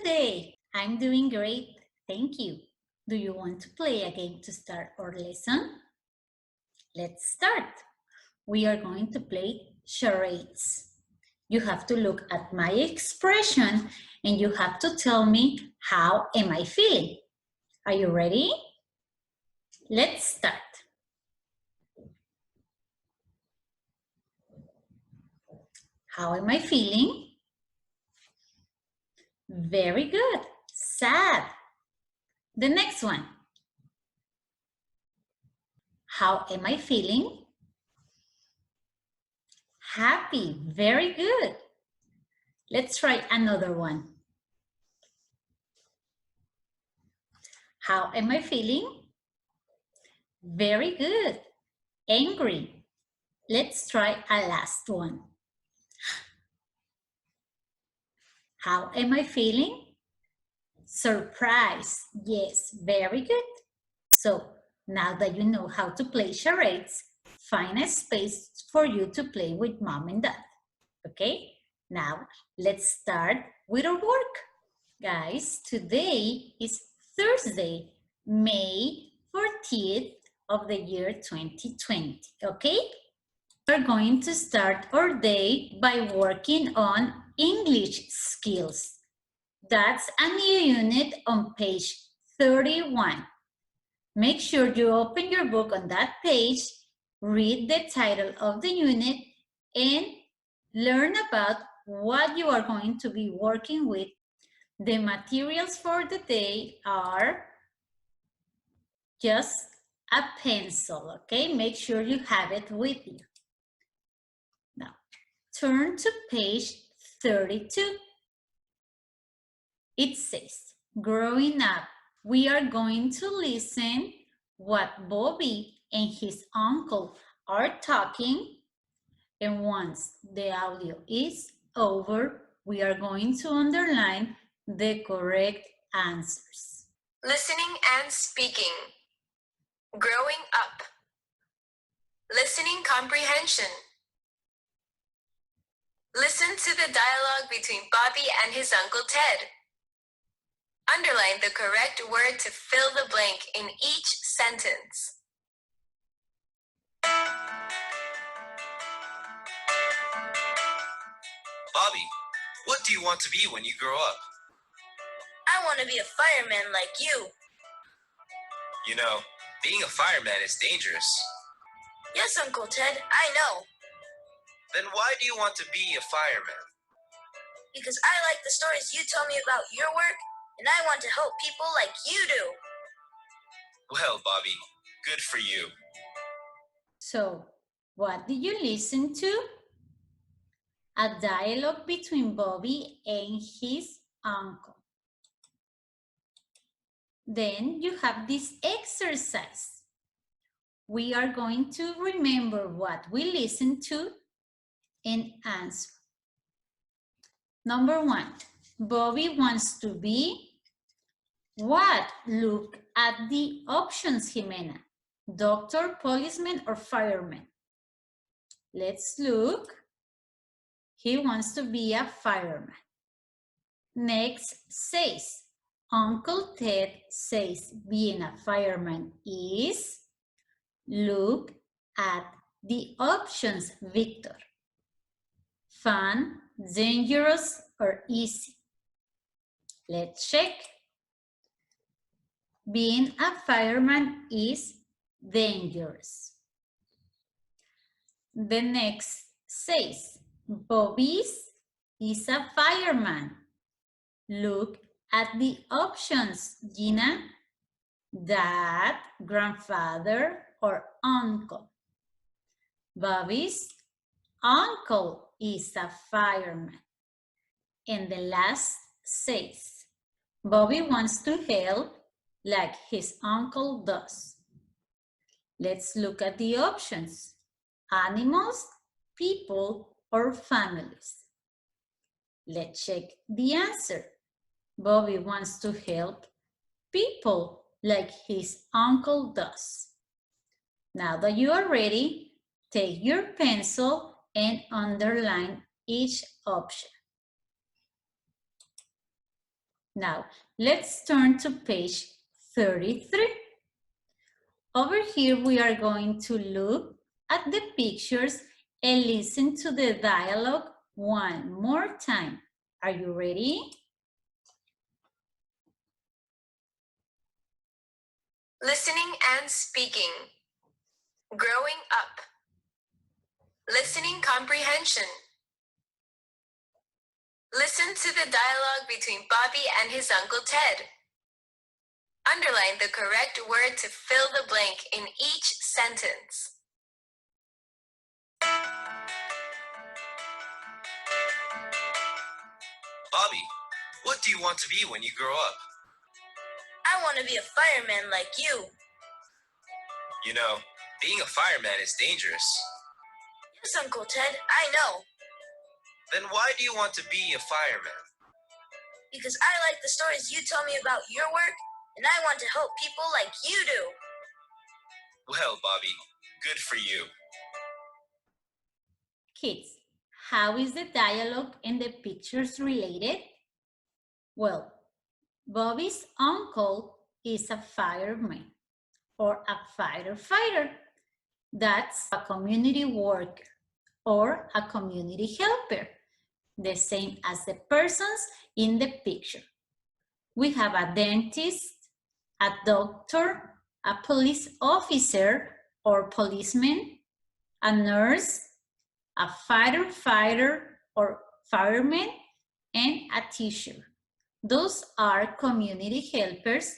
day? I'm doing great, thank you. Do you want to play a game to start our lesson? Let's start. We are going to play charades. You have to look at my expression and you have to tell me how am I feeling. Are you ready? Let's start. How am I feeling? Very good. Sad. The next one. How am I feeling? Happy. Very good. Let's try another one. How am I feeling? Very good. Angry. Let's try a last one. How am I feeling? Surprise. Yes, very good. So now that you know how to play charades, find a space for you to play with mom and dad. Okay? Now let's start with our work. Guys, today is Thursday, May 14th of the year 2020. Okay? We're going to start our day by working on English skills. That's a new unit on page 31. Make sure you open your book on that page, read the title of the unit, and learn about what you are going to be working with. The materials for the day are just a pencil, okay? Make sure you have it with you. Now, turn to page 32. It says, growing up, we are going to listen what Bobby and his uncle are talking. And once the audio is over, we are going to underline the correct answers. Listening and speaking. Growing up. Listening comprehension. Listen to the dialogue between Bobby and his Uncle Ted. Underline the correct word to fill the blank in each sentence. Bobby, what do you want to be when you grow up? I want to be a fireman like you. You know, being a fireman is dangerous. Yes, Uncle Ted, I know. Then why do you want to be a fireman? Because I like the stories you tell me about your work, and I want to help people like you do. Well, Bobby, good for you. So, what did you listen to? A dialogue between Bobby and his uncle. Then you have this exercise. We are going to remember what we listened to and answer. Number 1, Bobby wants to be what? Look at the options, Jimena. Doctor, policeman, or fireman? Let's look. He wants to be a fireman. Next says, Uncle Ted says being a fireman is, look at the options, Victor. Fun, dangerous, or easy? Let's check. Being a fireman is dangerous. The next says, Bobby is a fireman. Look at the options, Gina. Dad, grandfather, or uncle? Bobby's uncle is a fireman. And the last says, Bobby wants to help like his uncle does. Let's look at the options. Animals, people, or families? Let's check the answer. Bobby wants to help people like his uncle does. Now that you are ready, take your pencil and underline each option. Now, let's turn to page 33. Over here, we are going to look at the pictures and listen to the dialogue one more time. Are you ready? Listening and speaking. Growing up. Listening comprehension. Listen to the dialogue between Bobby and his Uncle Ted. Underline the correct word to fill the blank in each sentence. Bobby, what do you want to be when you grow up? I want to be a fireman like you. You know, being a fireman is dangerous. Yes, Uncle Ted, I know. Then why do you want to be a fireman? Because I like the stories you tell me about your work, and I want to help people like you do. Well, Bobby, good for you. Kids, how is the dialogue and the pictures related? Well, Bobby's uncle is a fireman or a firefighter. That's a community worker or a community helper, the same as the persons in the picture. We have a dentist, a doctor, a police officer or policeman, a nurse, a firefighter or fireman, and a teacher. Those are community helpers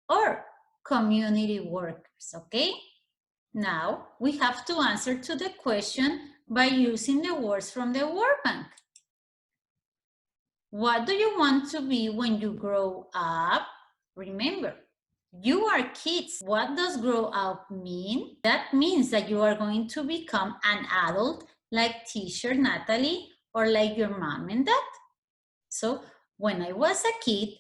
or community workers, okay? Now, we have to answer to the question by using the words from the word bank. What do you want to be when you grow up? Remember, you are kids. What does grow up mean? That means that you are going to become an adult like teacher Natalie or like your mom and dad. So when I was a kid,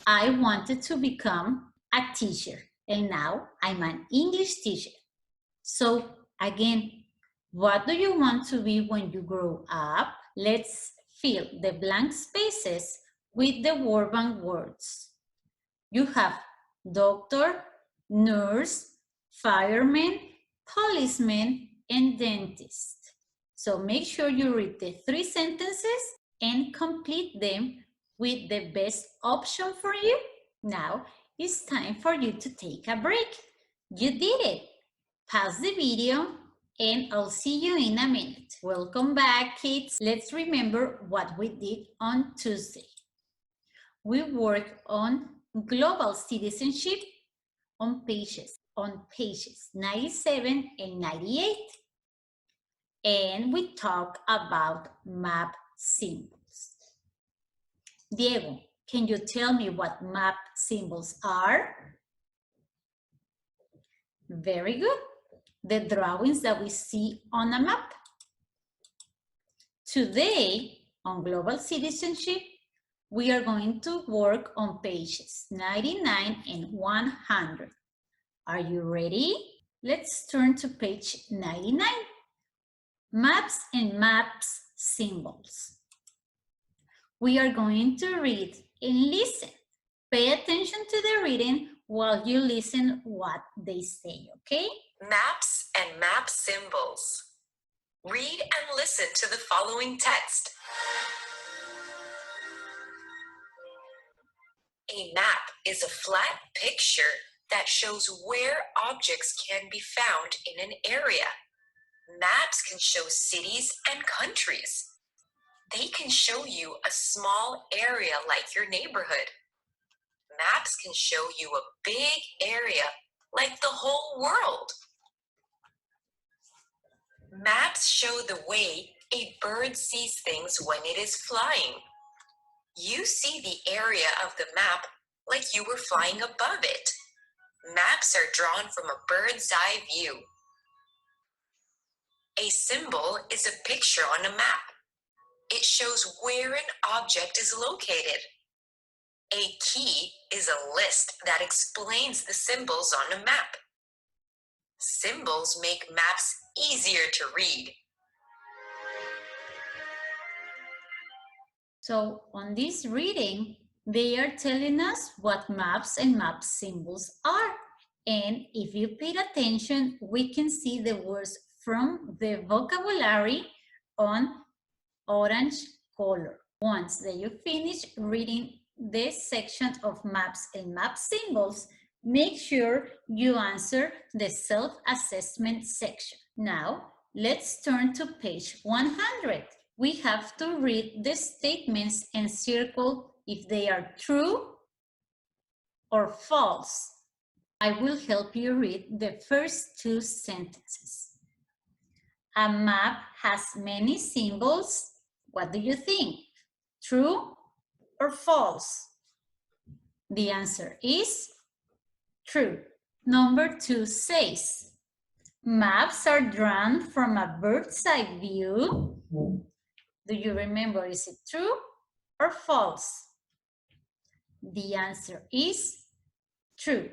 I wanted to become a teacher, and now I'm an English teacher. So again, what do you want to be when you grow up? Let's fill the blank spaces with the word bank words. You have doctor, nurse, fireman, policeman, and dentist. So make sure you read the 3 sentences and complete them with the best option for you. Now it's time for you to take a break. You did it. Pause the video and I'll see you in a minute. Welcome back, kids. Let's remember what we did on Tuesday. We worked on global citizenship on pages 97 and 98. And we talked about map symbols. Diego, can you tell me what map symbols are? Very good. The drawings that we see on a map. Today, on global citizenship, we are going to work on pages 99 and 100. Are you ready? Let's turn to page 99. Maps and maps symbols. We are going to read and listen. Pay attention to the reading while you listen what they say, okay? Maps and map symbols. Read and listen to the following text. A map is a flat picture that shows where objects can be found in an area. Maps can show cities and countries. They can show you a small area like your neighborhood. Maps can show you a big area like the whole world. Maps show the way a bird sees things when it is flying. You see the area of the map like you were flying above it. Maps are drawn from a bird's eye view. A symbol is a picture on a map. It shows where an object is located. A key is a list that explains the symbols on a map. Symbols make maps easier to read. So on this reading, They are telling us what maps and map symbols are. And if you paid attention, we can see the words from the vocabulary on orange color. Once that you finish reading this section of maps and map symbols, make sure you answer the self-assessment section. Now, let's turn to page 100. We have to read the statements and circle if they are true or false. I will help you read the first two sentences. A map has many symbols. What do you think? True or false? The answer is true. Number 2 says, maps are drawn from a bird's eye view. Do you remember, is it true or false? The answer is true.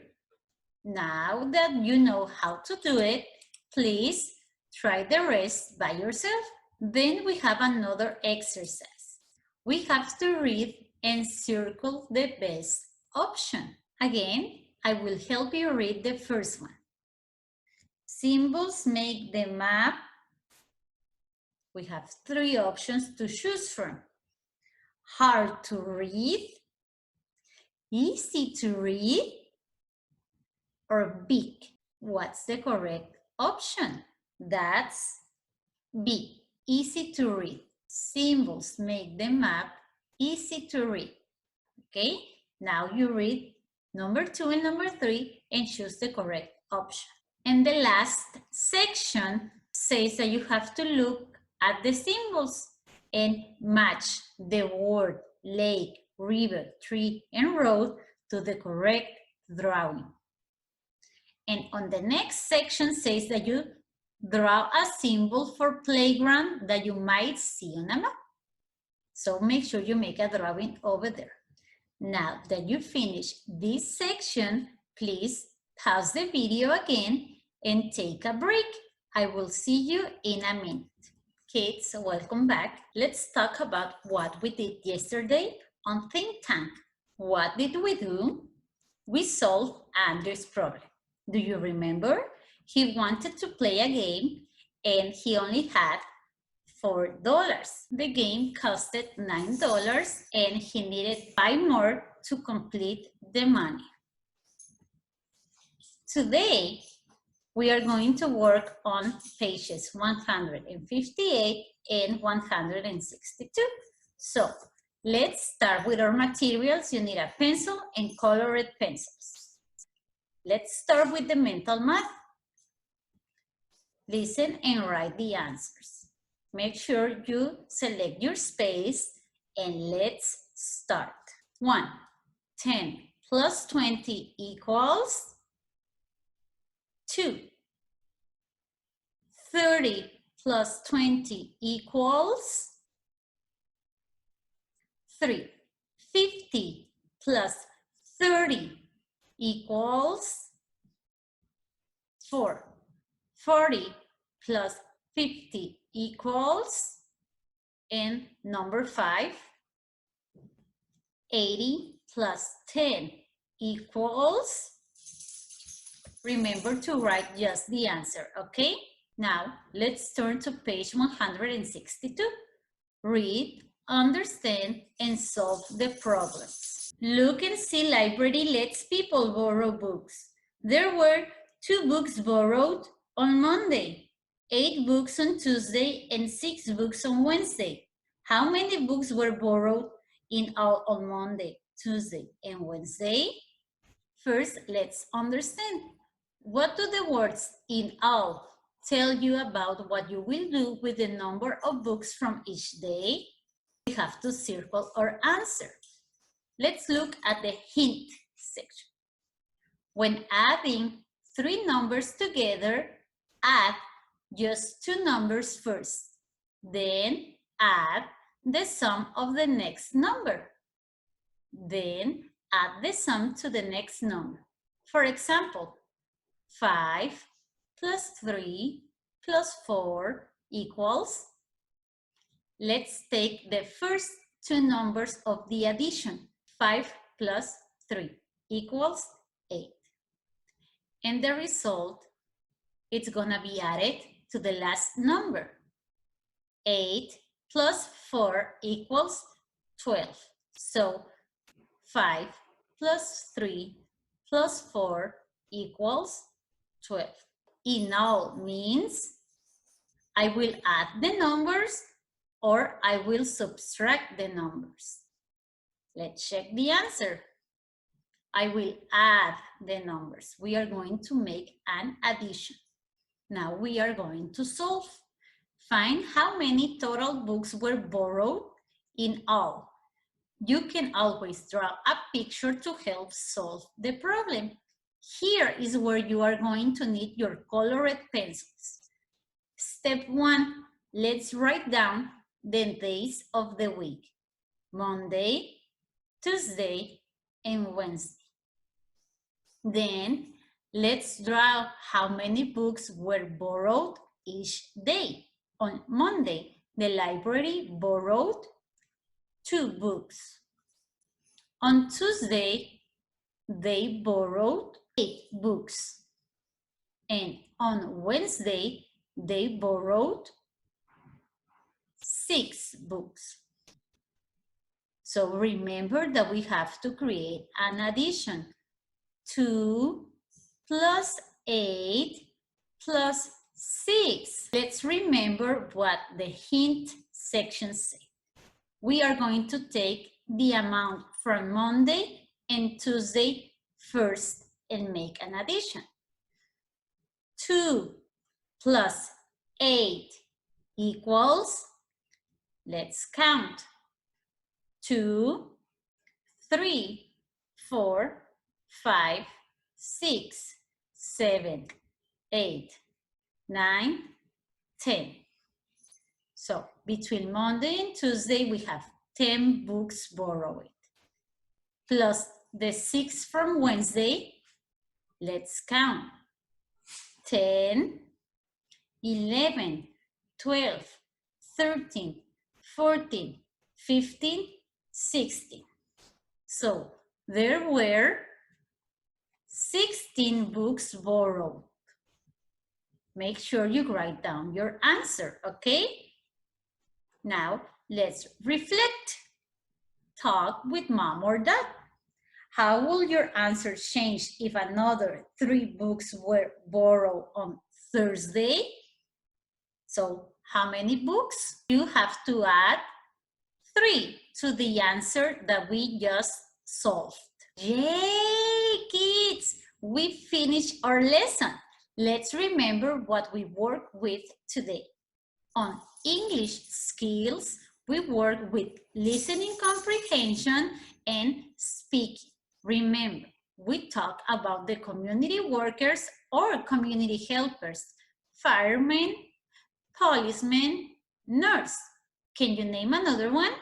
Now that you know how to do it, please try the rest by yourself. Then we have another exercise. We have to read and circle the best option. Again, I will help you read the first one. Symbols make the map. We have 3 options to choose from. Hard to read, easy to read, or big. What's the correct option? That's B, easy to read. Symbols make the map easy to read. Okay, now you read number 2 and number 3 and choose the correct option. And the last section says that you have to look at the symbols and match the word lake, river, tree, and road to the correct drawing. And on the next section says that you draw a symbol for playground that you might see on a map. So make sure you make a drawing over there. Now that you finish this section, please pause the video again and take a break. I will see you in a minute. Kids, welcome back. Let's talk about what we did yesterday on Think Tank. What did we do? We solved Andrew's problem. Do you remember? He wanted to play a game and he only had $4. The game costed $9 and he needed 5 more to complete the money. Today, we are going to work on pages 158 and 162. So, let's start with our materials. You need a pencil and colored pencils. Let's start with the mental math. Listen and write the answers. Make sure you select your space and let's start. 1, 10 plus 20 equals 2. 30 plus 20 equals 3. 50 plus 30 equals 4. 40 plus 50 equals, and number 5, 80 plus 10 equals. Remember to write just the answer, okay? Now, let's turn to page 162. Read, understand, and solve the problems. Look and see library lets people borrow books. There were 2 books borrowed on Monday, 8 books on Tuesday, and 6 books on Wednesday. How many books were borrowed in all on Monday, Tuesday, and Wednesday? First, let's understand. What do the words in all tell you about what you will do with the number of books from each day? We have to circle our answer. Let's look at the hint section. When adding 3 numbers together, add just 2 numbers first. Then add the sum of the next number. Then add the sum to the next number. For example, 5 plus 3 plus 4 equals. Let's take the first 2 numbers of the addition. 5 plus 3 equals 8. And the result, it's gonna be added to the last number. 8 plus 4 equals 12. So 5 plus 3 plus 4 equals 12. In all means I will add the numbers or I will subtract the numbers. Let's check the answer. I will add the numbers. We are going to make an addition. Now we are going to solve. Find how many total books were borrowed in all. You can always draw a picture to help solve the problem. Here is where you are going to need your colored pencils. Step 1, let's write down the days of the week. Monday, Tuesday, and Wednesday. Then let's draw how many books were borrowed each day. On Monday, the library borrowed 2 books. On Tuesday, they borrowed 8 books. And on Wednesday, they borrowed 6 books. So remember that we have to create an addition. 2 plus 8 plus 6. Let's remember what the hint section said. We are going to take the amount from Monday and Tuesday first and make an addition. 2 plus 8 equals, let's count. 2, 3, 4, 5, 6, 7, 8, 9, 10. So between Monday and Tuesday, we have 10 books borrowed. Plus the 6 from Wednesday, let's count. 10, 11, 12, 13, 14, 15, 16. So there were 16 books borrowed. Make sure you write down your answer, okay? Now let's reflect. Talk with mom or dad. How will your answer change if another 3 books were borrowed on Thursday? So how many books? You have to add 3 to the answer that we just solved. Yay, kids! We finished our lesson. Let's remember what we worked with today. On English skills, we work with listening comprehension and speaking. Remember, we talk about the community workers or community helpers, firemen, policemen, nurse. Can you name another one?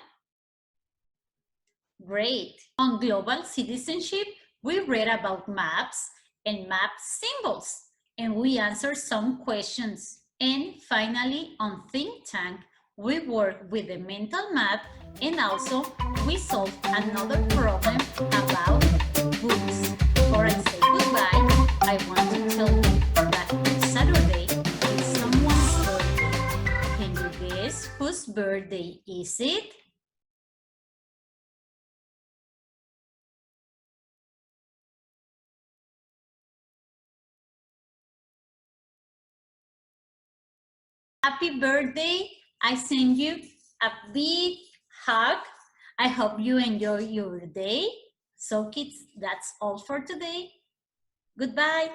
Great. On global citizenship, we read about maps and map symbols, and we answer some questions. And finally, on Think Tank, we work with the mental map and also we solve another problem about books. Before I say goodbye, I want to tell you that Saturday is someone's birthday. Can you guess whose birthday is it? Happy birthday. I send you a big hug. I hope you enjoy your day. So kids, that's all for today. Goodbye.